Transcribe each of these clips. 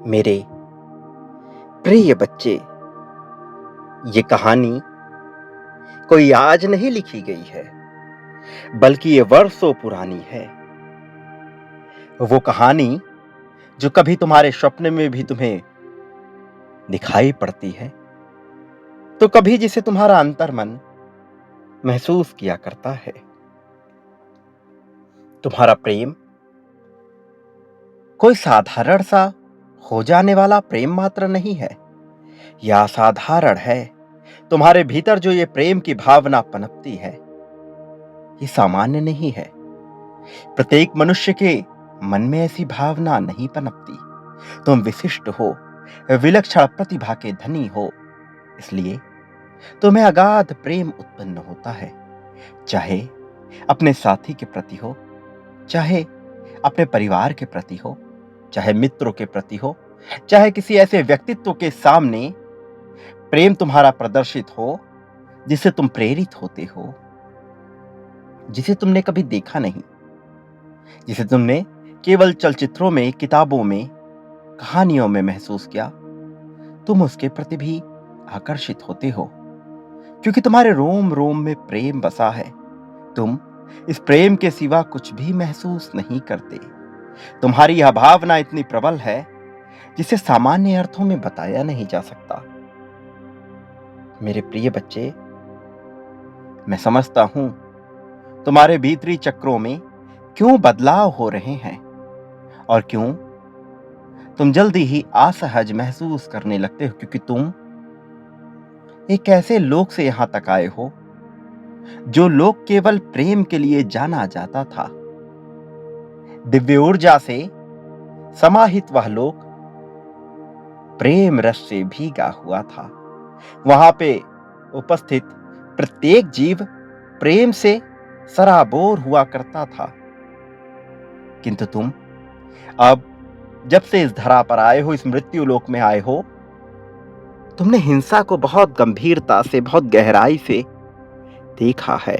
मेरे प्रिय बच्चे, ये कहानी कोई आज नहीं लिखी गई है, बल्कि ये वर्षों पुरानी है। वो कहानी जो कभी तुम्हारे स्वप्न में भी तुम्हें दिखाई पड़ती है, तो कभी जिसे तुम्हारा अंतर्मन महसूस किया करता है। तुम्हारा प्रेम कोई साधारण सा हो जाने वाला प्रेम मात्र नहीं है, यह असाधारण है। तुम्हारे भीतर जो ये प्रेम की भावना पनपती है, ये सामान्य नहीं है। प्रत्येक मनुष्य के मन में ऐसी भावना नहीं पनपती। तुम विशिष्ट हो, विलक्षण प्रतिभा के धनी हो, इसलिए तुम्हें अगाध प्रेम उत्पन्न होता है। चाहे अपने साथी के प्रति हो, चाहे अपने परिवार के प्रति हो, चाहे मित्रों के प्रति हो, चाहे किसी ऐसे व्यक्तित्व के सामने प्रेम तुम्हारा प्रदर्शित हो जिससे तुम प्रेरित होते हो, जिसे तुमने कभी देखा नहीं, जिसे तुमने केवल चलचित्रों में, किताबों में, कहानियों में महसूस किया, तुम उसके प्रति भी आकर्षित होते हो, क्योंकि तुम्हारे रोम रोम में प्रेम बसा है। तुम इस प्रेम के सिवा कुछ भी महसूस नहीं करते। तुम्हारी यह भावना इतनी प्रबल है जिसे सामान्य अर्थों में बताया नहीं जा सकता। मेरे प्रिय बच्चे, मैं समझता हूं तुम्हारे भीतरी चक्रों में क्यों बदलाव हो रहे हैं और क्यों तुम जल्दी ही असहज महसूस करने लगते हो, क्योंकि तुम एक ऐसे लोक से यहां तक आए हो जो लोक केवल प्रेम के लिए जाना जाता था। दिव्य ऊर्जा से समाहित वह लोक प्रेम रस से भीगा हुआ था। वहां पे उपस्थित प्रत्येक जीव प्रेम से सराबोर हुआ करता था। किंतु तुम अब जब से इस धरा पर आए हो, इस मृत्यु लोक में आए हो, तुमने हिंसा को बहुत गंभीरता से, बहुत गहराई से देखा है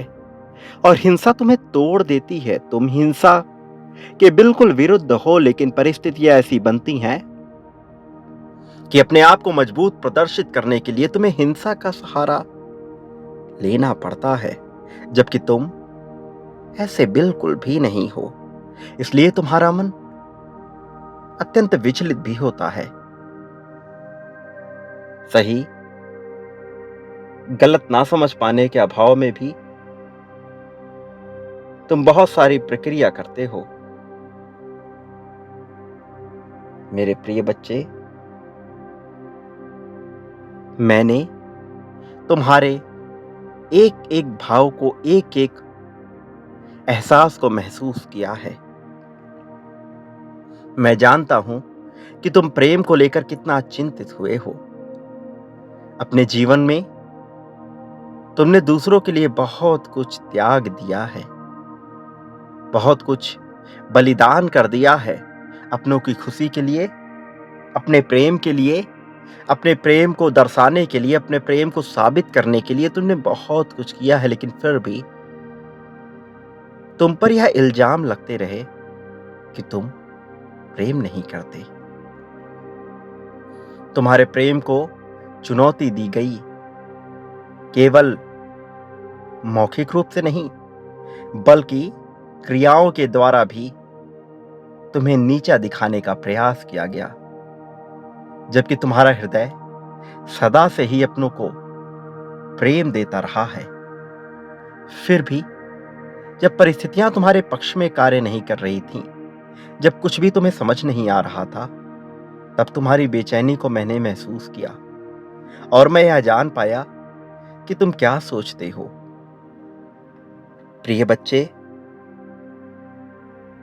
और हिंसा तुम्हें तोड़ देती है। तुम हिंसा के बिल्कुल विरुद्ध हो, लेकिन परिस्थितियां ऐसी बनती हैं कि अपने आप को मजबूत प्रदर्शित करने के लिए तुम्हें हिंसा का सहारा लेना पड़ता है, जबकि तुम ऐसे बिल्कुल भी नहीं हो। इसलिए तुम्हारा मन अत्यंत विचलित भी होता है। सही गलत ना समझ पाने के अभाव में भी तुम बहुत सारी प्रक्रिया करते हो। मेरे प्रिय बच्चे, मैंने तुम्हारे एक एक भाव को, एक एक एहसास को महसूस किया है। मैं जानता हूं कि तुम प्रेम को लेकर कितना चिंतित हुए हो। अपने जीवन में तुमने दूसरों के लिए बहुत कुछ त्याग दिया है, बहुत कुछ बलिदान कर दिया है। अपनों की खुशी के लिए, अपने प्रेम के लिए, अपने प्रेम को दर्शाने के लिए, अपने प्रेम को साबित करने के लिए तुमने बहुत कुछ किया है। लेकिन फिर भी तुम पर यह इल्जाम लगते रहे कि तुम प्रेम नहीं करते। तुम्हारे प्रेम को चुनौती दी गई, केवल मौखिक रूप से नहीं, बल्कि क्रियाओं के द्वारा भी तुम्हें नीचा दिखाने का प्रयास किया गया। जबकि तुम्हारा हृदय सदा से ही अपनों को प्रेम देता रहा है। फिर भी जब परिस्थितियां तुम्हारे पक्ष में कार्य नहीं कर रही थीं, जब कुछ भी तुम्हें समझ नहीं आ रहा था, तब तुम्हारी बेचैनी को मैंने महसूस किया और मैं यह जान पाया कि तुम क्या सोचते हो। प्रिय बच्चे,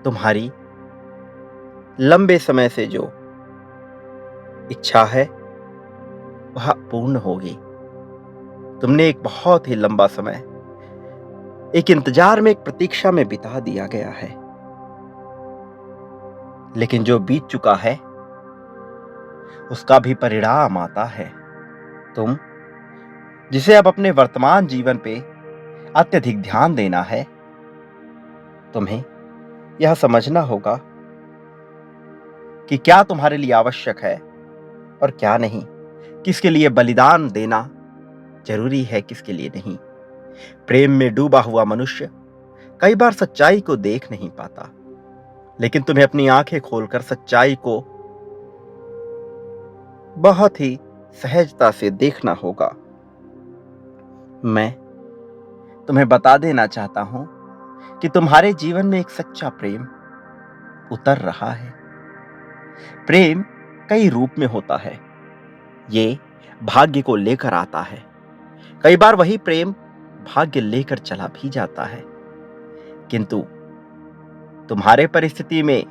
तुम्हारी लंबे समय से जो इच्छा है वह पूर्ण होगी। तुमने एक बहुत ही लंबा समय एक इंतजार में, एक प्रतीक्षा में बिता दिया गया है, लेकिन जो बीत चुका है उसका भी परिणाम आता है। तुम जिसे अब अपने वर्तमान जीवन पे अत्यधिक ध्यान देना है, तुम्हें यह समझना होगा कि क्या तुम्हारे लिए आवश्यक है और क्या नहीं, किसके लिए बलिदान देना जरूरी है, किसके लिए नहीं। प्रेम में डूबा हुआ मनुष्य कई बार सच्चाई को देख नहीं पाता, लेकिन तुम्हें अपनी आंखें खोलकर सच्चाई को बहुत ही सहजता से देखना होगा। मैं तुम्हें बता देना चाहता हूं कि तुम्हारे जीवन में एक सच्चा प्रेम उतर रहा है। प्रेम कई रूप में होता है। ये भाग्य को लेकर आता है। कई बार वही प्रेम भाग्य लेकर चला भी जाता है, किंतु तुम्हारे परिस्थिति में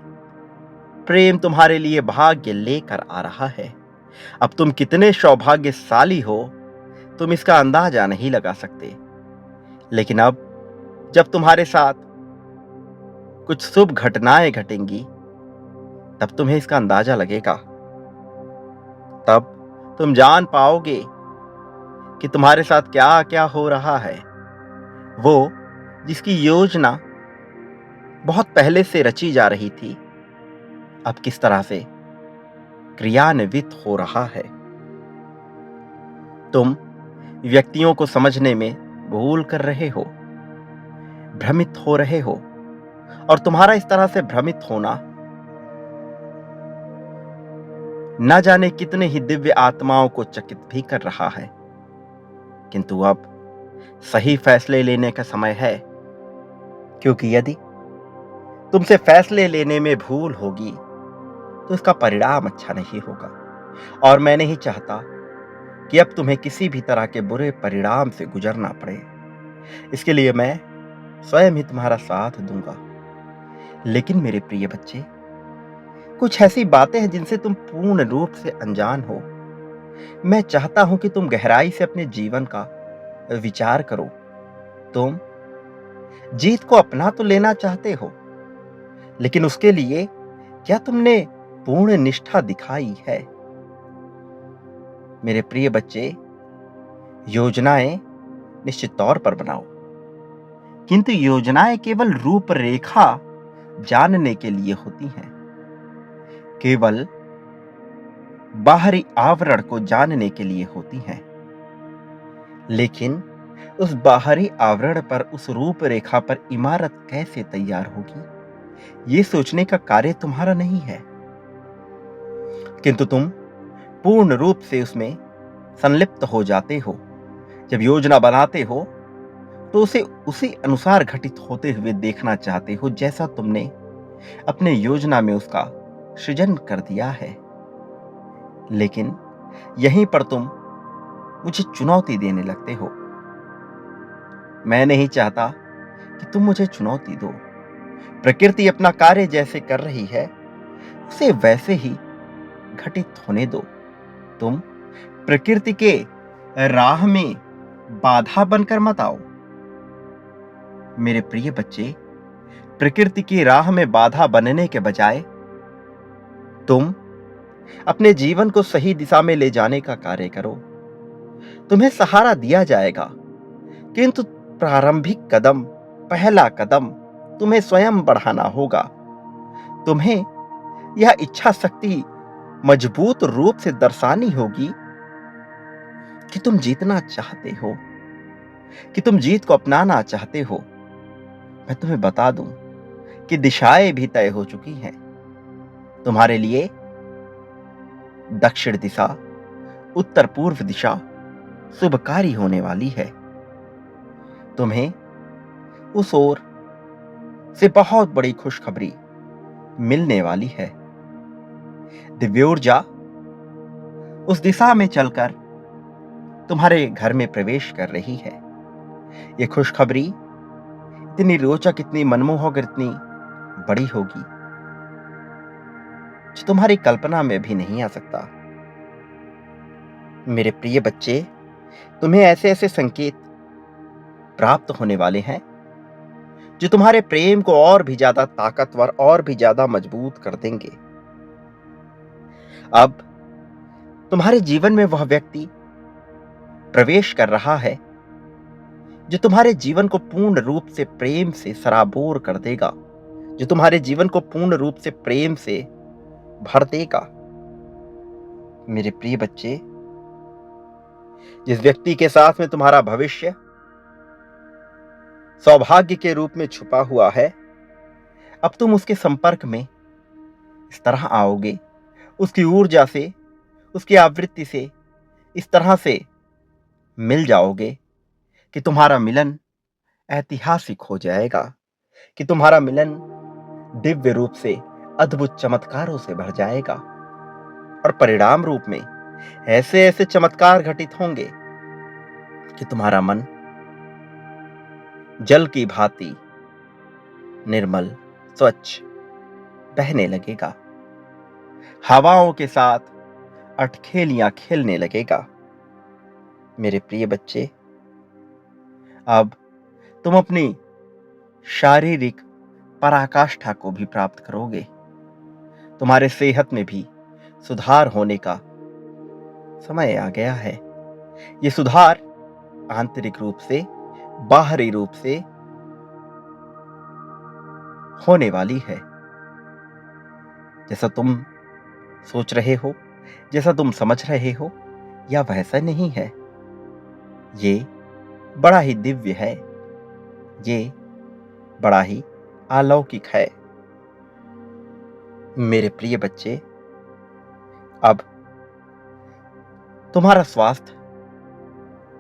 प्रेम तुम्हारे लिए भाग्य लेकर आ रहा है। अब तुम कितने सौभाग्यशाली हो, तुम इसका अंदाजा नहीं लगा सकते। लेकिन अब जब तुम्हारे साथ कुछ शुभ घटनाएं घटेंगी, तब तुम्हें इसका अंदाजा लगेगा। तब तुम जान पाओगे कि तुम्हारे साथ क्या क्या हो रहा है। वो जिसकी योजना बहुत पहले से रची जा रही थी, अब किस तरह से क्रियान्वित हो रहा है। तुम व्यक्तियों को समझने में भूल कर रहे हो, भ्रमित हो रहे हो, और तुम्हारा इस तरह से भ्रमित होना न जाने कितने ही दिव्य आत्माओं को चकित भी कर रहा है। किंतु अब सही फैसले लेने का समय है, क्योंकि यदि तुमसे फैसले लेने में भूल होगी तो इसका परिणाम अच्छा नहीं होगा। और मैं नहीं चाहता कि अब तुम्हें किसी भी तरह के बुरे परिणाम से गुजरना पड़े। इसके लिए मैं स्वयं ही तुम्हारा साथ दूंगा। लेकिन मेरे प्रिय बच्चे, कुछ ऐसी बातें हैं जिनसे तुम पूर्ण रूप से अनजान हो। मैं चाहता हूं कि तुम गहराई से अपने जीवन का विचार करो। तुम जीत को अपना तो लेना चाहते हो, लेकिन उसके लिए क्या तुमने पूर्ण निष्ठा दिखाई है? मेरे प्रिय बच्चे, योजनाएं निश्चित तौर पर बनाओ, किंतु योजनाएं केवल रूपरेखा जानने के लिए होती हैं, केवल बाहरी आवरण को जानने के लिए होती हैं। लेकिन उस बाहरी आवरण पर, उस रूपरेखा पर इमारत कैसे तैयार होगी, ये सोचने का कार्य तुम्हारा नहीं है। किंतु तुम पूर्ण रूप से उसमें संलिप्त हो जाते हो। जब योजना बनाते हो तो उसे उसी अनुसार घटित होते हुए देखना चाहते हो जैसा तुमने अपने योजना में उसका सृजन कर दिया है। लेकिन यहीं पर तुम मुझे चुनौती देने लगते हो। मैं नहीं चाहता कि तुम मुझे चुनौती दो। प्रकृति अपना कार्य जैसे कर रही है, उसे वैसे ही घटित होने दो। तुम प्रकृति के राह में बाधा बनकर मत आओ। मेरे प्रिय बच्चे, प्रकृति की राह में बाधा बनने के बजाय तुम अपने जीवन को सही दिशा में ले जाने का कार्य करो। तुम्हें सहारा दिया जाएगा, किंतु प्रारंभिक कदम, पहला कदम तुम्हें स्वयं बढ़ाना होगा। तुम्हें यह इच्छा शक्ति मजबूत रूप से दर्शानी होगी कि तुम जीतना चाहते हो, कि तुम जीत को अपनाना चाहते हो। मैं तुम्हें बता दूं कि दिशाएं भी तय हो चुकी हैं। तुम्हारे लिए दक्षिण दिशा, उत्तर पूर्व दिशा शुभकारी होने वाली है। तुम्हें उस ओर से बहुत बड़ी खुशखबरी मिलने वाली है। दिव्य ऊर्जा उस दिशा में चलकर तुम्हारे घर में प्रवेश कर रही है। यह खुशखबरी इतनी रोचक, इतनी मनमोहक, इतनी बड़ी होगी जो तुम्हारी कल्पना में भी नहीं आ सकता। मेरे प्रिय बच्चे, तुम्हें ऐसे ऐसे संकेत प्राप्त होने वाले हैं जो तुम्हारे प्रेम को और भी ज्यादा ताकतवर, और भी ज्यादा मजबूत कर देंगे। अब तुम्हारे जीवन में वह व्यक्ति प्रवेश कर रहा है जो तुम्हारे जीवन को पूर्ण रूप से प्रेम से सराबोर कर देगा, जो तुम्हारे जीवन को पूर्ण रूप से प्रेम से भर देगा। मेरे प्रिय बच्चे, जिस व्यक्ति के साथ में तुम्हारा भविष्य सौभाग्य के रूप में छुपा हुआ है, अब तुम उसके संपर्क में इस तरह आओगे, उसकी ऊर्जा से, उसकी आवृत्ति से इस तरह से मिल जाओगे कि तुम्हारा मिलन ऐतिहासिक हो जाएगा, कि तुम्हारा मिलन दिव्य रूप से अद्भुत चमत्कारों से भर जाएगा। और परिणाम रूप में ऐसे ऐसे चमत्कार घटित होंगे कि तुम्हारा मन जल की भांति निर्मल, स्वच्छ बहने लगेगा, हवाओं के साथ अटखेलियां खेलने लगेगा। मेरे प्रिय बच्चे, अब तुम अपनी शारीरिक पराकाष्ठा को भी प्राप्त करोगे। तुम्हारे सेहत में भी सुधार होने का समय आ गया है। ये सुधार आंतरिक रूप से, बाहरी रूप से होने वाली है। जैसा तुम सोच रहे हो, जैसा तुम समझ रहे हो, या वैसा नहीं है। ये बड़ा ही दिव्य है, ये बड़ा ही अलौकिक है। मेरे प्रिय बच्चे, अब तुम्हारा स्वास्थ्य,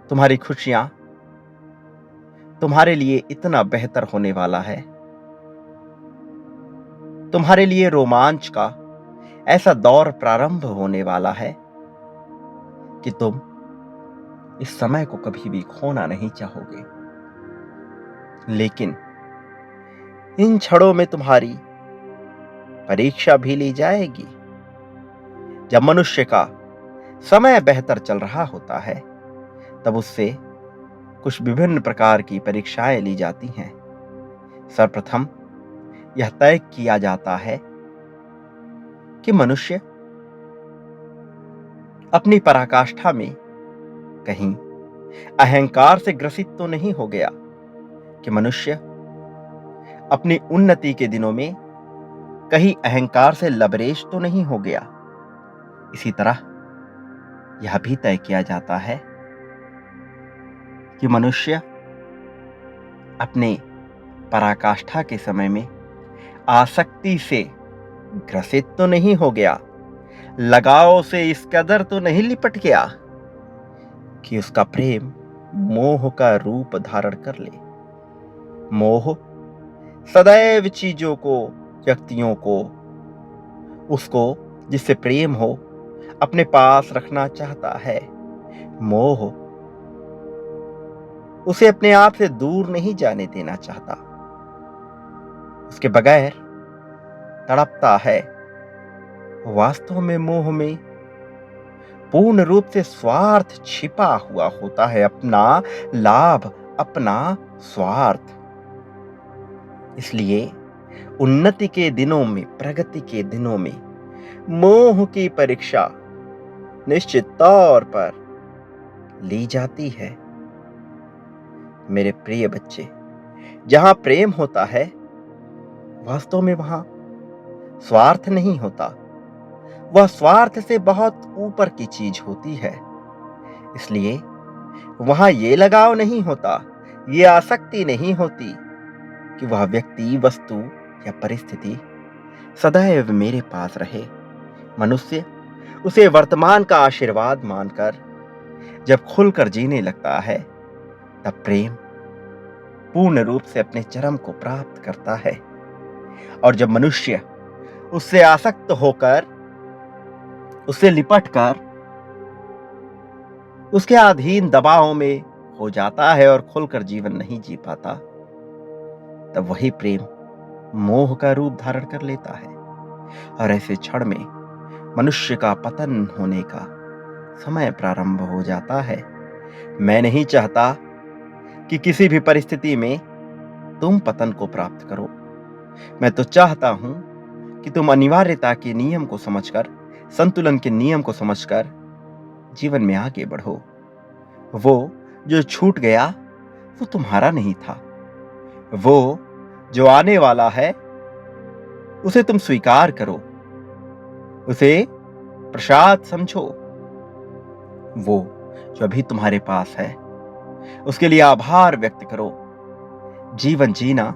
तुम्हारी खुशियां तुम्हारे लिए इतना बेहतर होने वाला है, तुम्हारे लिए रोमांच का ऐसा दौर प्रारंभ होने वाला है कि तुम इस समय को कभी भी खोना नहीं चाहोगे। लेकिन इन क्षणों में तुम्हारी परीक्षा भी ली जाएगी। जब मनुष्य का समय बेहतर चल रहा होता है, तब उससे कुछ विभिन्न प्रकार की परीक्षाएं ली जाती हैं। सर्वप्रथम यह तय किया जाता है कि मनुष्य अपनी पराकाष्ठा में कहीं अहंकार से ग्रसित तो नहीं हो गया, कि मनुष्य अपनी उन्नति के दिनों में कहीं अहंकार से लबरेज तो नहीं हो गया। इसी तरह यह भी तय किया जाता है कि मनुष्य अपने पराकाष्ठा के समय में आसक्ति से ग्रसित तो नहीं हो गया, लगाव से इस कदर तो नहीं लिपट गया कि उसका प्रेम मोह का रूप धारण कर ले। मोह सदैव चीजों को, व्यक्तियों को, उसको जिससे प्रेम हो अपने पास रखना चाहता है। मोह उसे अपने आप से दूर नहीं जाने देना चाहता, उसके बगैर तड़पता है। वास्तव में मोह में पूर्ण रूप से स्वार्थ छिपा हुआ होता है, अपना लाभ, अपना स्वार्थ। इसलिए उन्नति के दिनों में, प्रगति के दिनों में मोह की परीक्षा निश्चित तौर पर ली जाती है। मेरे प्रिय बच्चे, जहां प्रेम होता है, वास्तव में वहां स्वार्थ नहीं होता। वह स्वार्थ से बहुत ऊपर की चीज होती है। इसलिए वहां ये लगाव नहीं होता, ये आसक्ति नहीं होती कि वह व्यक्ति, वस्तु या परिस्थिति सदैव मेरे पास रहे। मनुष्य उसे वर्तमान का आशीर्वाद मानकर जब खुलकर जीने लगता है, तब प्रेम पूर्ण रूप से अपने चरम को प्राप्त करता है। और जब मनुष्य उससे आसक्त होकर, उससे लिपटकर उसके अधीन दबाव में हो जाता है और खुलकर जीवन नहीं जी पाता, तब वही प्रेम मोह का रूप धारण कर लेता है। और ऐसे क्षण में मनुष्य का पतन होने का समय प्रारंभ हो जाता है। मैं नहीं चाहता कि किसी भी परिस्थिति में तुम पतन को प्राप्त करो। मैं तो चाहता हूं कि तुम अनिवार्यता के नियम को समझकर, संतुलन के नियम को समझकर जीवन में आगे बढ़ो। वो जो छूट गया वो तुम्हारा नहीं था। वो जो आने वाला है उसे तुम स्वीकार करो। उसे प्रसाद समझो। वो जो अभी तुम्हारे पास है, उसके लिए आभार व्यक्त करो। जीवन जीना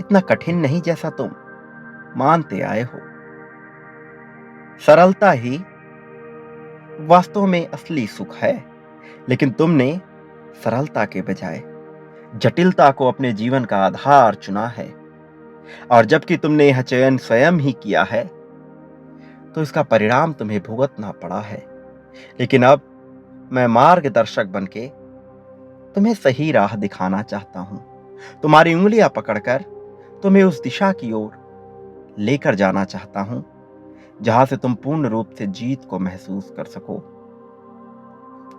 इतना कठिन नहीं जैसा तुम मानते आए हो। सरलता ही वास्तव में असली सुख है, लेकिन तुमने सरलता के बजाय जटिलता को अपने जीवन का आधार चुना है। और जबकि तुमने यह चयन स्वयं ही किया है, तो इसका परिणाम तुम्हें भुगतना पड़ा है। लेकिन अब मैं मार्गदर्शक बनके तुम्हें सही राह दिखाना चाहता हूं। तुम्हारी उंगलियां पकड़कर तुम्हें उस दिशा की ओर लेकर जाना चाहता हूं, जहां से तुम पूर्ण रूप से जीत को महसूस कर सको।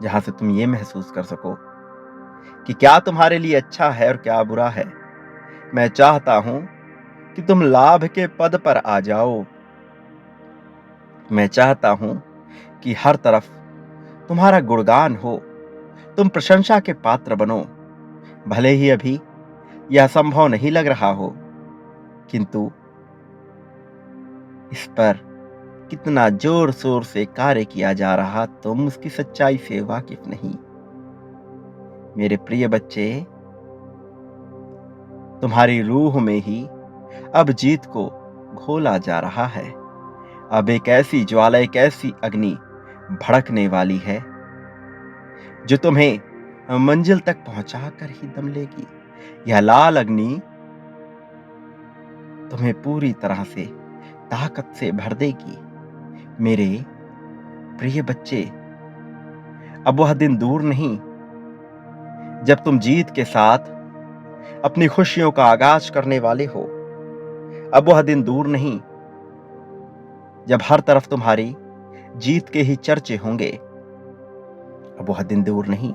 जहां से तुम ये महसूस कर सको कि क्या तुम्हारे लिए अच्छा है और क्या बुरा है। मैं चाहता हूं कि तुम लाभ के पद पर आ जाओ। मैं चाहता हूं कि हर तरफ तुम्हारा गुणगान हो, तुम प्रशंसा के पात्र बनो। भले ही अभी यह संभव नहीं लग रहा हो, किंतु इस पर कितना जोर शोर से कार्य किया जा रहा, तुम उसकी सच्चाई से वाकिफ नहीं। मेरे प्रिय बच्चे, तुम्हारी रूह में ही अब जीत को घोला जा रहा है। अब एक ऐसी ज्वाला, एक ऐसी अग्नि भड़कने वाली है, जो तुम्हें मंजिल तक पहुंचा कर ही दम लेगी। यह लाल अग्नि तुम्हें पूरी तरह से ताकत से भर देगी। मेरे प्रिय बच्चे, अब वह दिन दूर नहीं जब तुम जीत के साथ अपनी खुशियों का आगाज करने वाले हो। अब वह दिन दूर नहीं जब हर तरफ तुम्हारी जीत के ही चर्चे होंगे। अब वह दिन दूर नहीं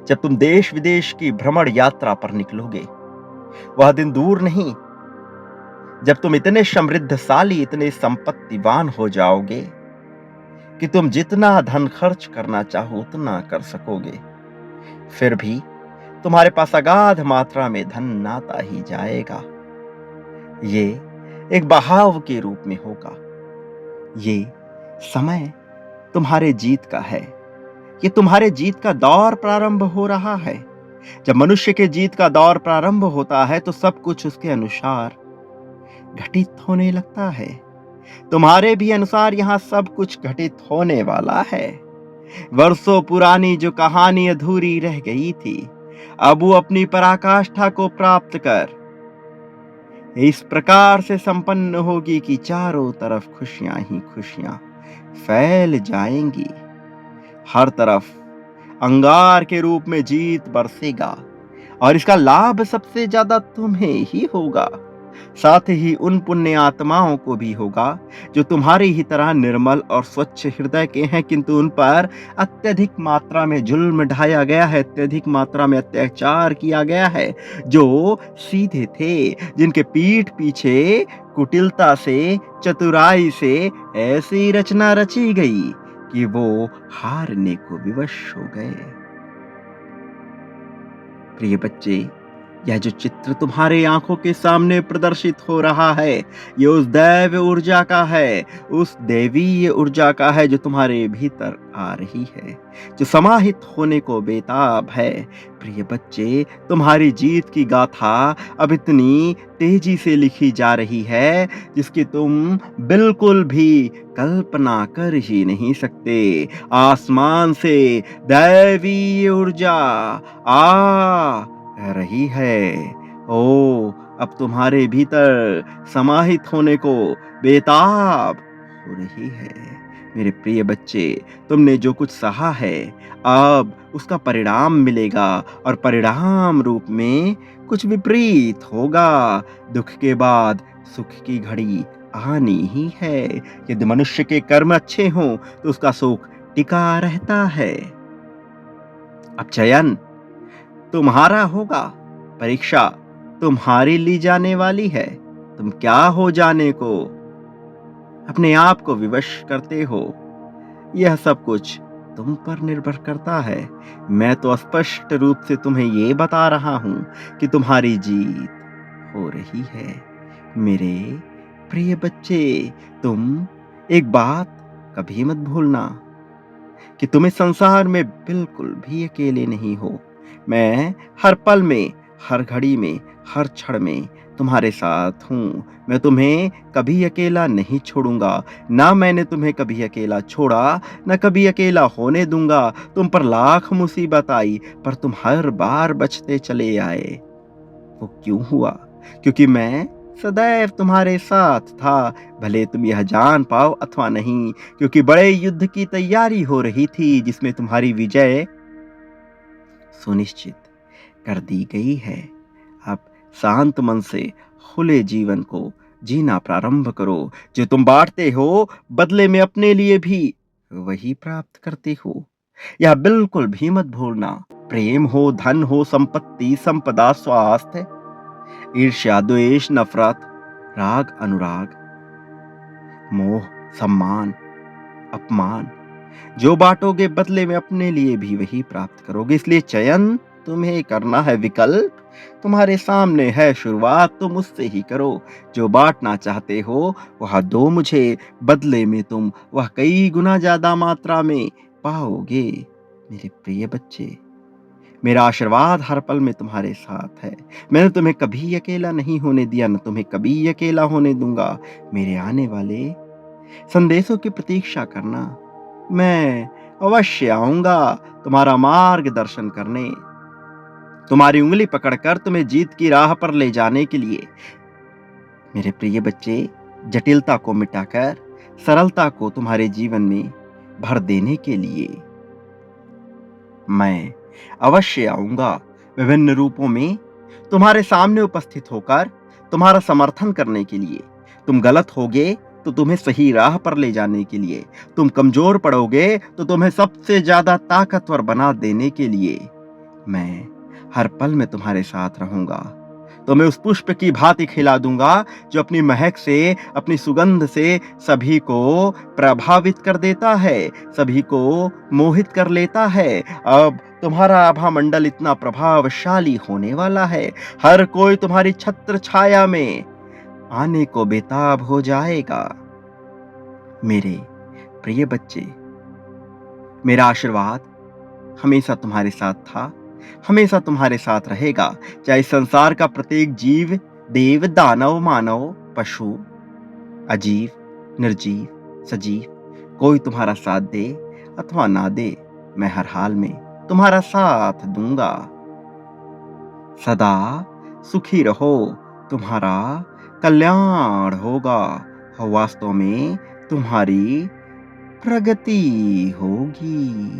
जब तुम देश विदेश की भ्रमण यात्रा पर निकलोगे। वह दिन दूर नहीं जब तुम इतने समृद्धशाली, इतने संपत्तिवान हो जाओगे कि तुम जितना धन खर्च करना चाहो उतना कर सकोगे। फिर भी तुम्हारे पास अगाध मात्रा में धन नाता ही जाएगा। ये एक बहाव के रूप में होगा। ये समय तुम्हारे जीत का है। ये तुम्हारे जीत का दौर प्रारंभ हो रहा है। जब मनुष्य के जीत का दौर प्रारंभ होता है, तो सब कुछ उसके अनुसार घटित होने लगता है। तुम्हारे भी अनुसार यहां सब कुछ घटित होने वाला है। वर्षों पुरानी जो कहानी अधूरी रह गई थी, अब वो अपनी पराकाष्ठा को प्राप्त कर इस प्रकार से संपन्न होगी कि चारों तरफ खुशियां ही खुशियां फैल जाएंगी। हर तरफ अंगार के रूप में जीत बरसेगा, और इसका लाभ सबसे ज्यादा तुम्हें ही होगा। साथ ही उन पुण्य आत्माओं को भी होगा जो तुम्हारी ही तरह निर्मल और स्वच्छ हृदय के हैं, किंतु उन पर अत्यधिक मात्रा में जुल्म ढाया गया है, अत्यधिक मात्रा में अत्याचार किया गया है। जो सीधे थे, जिनके पीठ पीछे कुटिलता से, चतुराई से ऐसी रचना रची गई कि वो हारने को विवश हो गए। प्रिय बच्चे, यह जो चित्र तुम्हारे आंखों के सामने प्रदर्शित हो रहा है, ये उस दैव ऊर्जा का है, उस दैवीय ऊर्जा का है जो तुम्हारे भीतर आ रही है, जो समाहित होने को बेताब है। प्रिय बच्चे, तुम्हारी जीत की गाथा अब इतनी तेजी से लिखी जा रही है जिसकी तुम बिल्कुल भी कल्पना कर ही नहीं सकते। आसमान से दैवीय ऊर्जा आ रही है। ओ, अब तुम्हारे भीतर समाहित होने को बेताब हो रही है। मेरे प्रिय बच्चे, तुमने जो कुछ सहा है, अब उसका परिणाम मिलेगा, और परिणाम रूप में कुछ विपरीत होगा। दुख के बाद सुख की घड़ी आनी ही है। यदि मनुष्य के कर्म अच्छे हों तो उसका सुख टिका रहता है। अब चयन तुम्हारा होगा, परीक्षा तुम्हारी ली जाने वाली है। तुम क्या हो जाने को अपने आप को विवश करते हो, यह सब कुछ तुम पर निर्भर करता है। मैं तो स्पष्ट रूप से तुम्हें ये बता रहा हूं कि तुम्हारी जीत हो रही है। मेरे प्रिय बच्चे, तुम एक बात कभी मत भूलना कि तुम इस संसार में बिल्कुल भी अकेले नहीं हो। मैं हर पल में, हर घड़ी में, हर क्षण में तुम्हारे साथ हूँ। मैं तुम्हें कभी अकेला नहीं छोड़ूँगा। ना मैंने तुम्हें कभी अकेला छोड़ा, ना कभी अकेला होने दूँगा। तुम पर लाख मुसीबत आई, पर तुम हर बार बचते चले आए। वो क्यों हुआ? क्योंकि मैं सदैव तुम्हारे साथ था, भले तुम यह जान पाओ अथवा नहीं, क्योंकि बड़े युद्ध की तैयारी हो रही थी जिसमें तुम्हारी विजय सुनिश्चित कर दी गई है। अब शांत मन से खुले जीवन को जीना प्रारंभ करो। जो तुम बांटते हो, बदले में अपने लिए भी वही प्राप्त करते हो। यह बिल्कुल भी मत भूलना। प्रेम हो, धन हो, संपत्ति, संपदा, स्वास्थ्य, ईर्ष्या, द्वेष, नफरत, राग, अनुराग, मोह, सम्मान, अपमान, जो बांटोगे बदले में अपने लिए भी वही प्राप्त करोगे। इसलिए चयन तुम्हें करना है, विकल्प तुम्हारे सामने है, शुरुआत तुम उससे ही करो। जो बांटना चाहते हो वह दो मुझे, बदले में तुम वह कई गुना ज्यादा मात्रा में पाओगे। मेरे प्रिय बच्चे, मेरा आशीर्वाद हर पल में तुम्हारे साथ है। मैंने तुम्हें कभी अकेला नहीं होने दिया, न तुम्हें कभी अकेला होने दूंगा। मेरे आने वाले संदेशों की प्रतीक्षा करना। मैं अवश्य आऊंगा तुम्हारा मार्गदर्शन करने, तुम्हारी उंगली पकड़कर तुम्हें जीत की राह पर ले जाने के लिए। मेरे प्रिय बच्चे, जटिलता को मिटाकर सरलता को तुम्हारे जीवन में भर देने के लिए मैं अवश्य आऊंगा, विभिन्न रूपों में तुम्हारे सामने उपस्थित होकर तुम्हारा समर्थन करने के लिए। तुम गलत होगे तो तुम्हें सही राह पर ले जाने के लिए। तुम कमजोर पड़ोगे तो तुम्हें सबसे ज्यादा ताकतवर बना देने के लिए मैं हर पल में तुम्हारे साथ रहूंगा। तो मैं उस पुष्प की भांति खिला दूंगा जो अपनी महक से, अपनी सुगंध से सभी को प्रभावित कर देता है, सभी को मोहित कर लेता है। अब तुम्हारा आभा मंडल इतना प्रभावशाली होने वाला है, हर कोई तुम्हारी छत्र छाया में आने को बेताब हो जाएगा। मेरे प्रिय बच्चे, मेरा आशीर्वाद हमेशा तुम्हारे साथ था, हमेशा तुम्हारे साथ रहेगा। चाहे संसार का प्रत्येक जीव, देव, दानव, मानव, पशु, अजीव, निर्जीव, सजीव, कोई तुम्हारा साथ दे अथवा ना दे, मैं हर हाल में तुम्हारा साथ दूंगा। सदा सुखी रहो, तुम्हारा कल्याण होगा, वास्तव में तुम्हारी प्रगति होगी।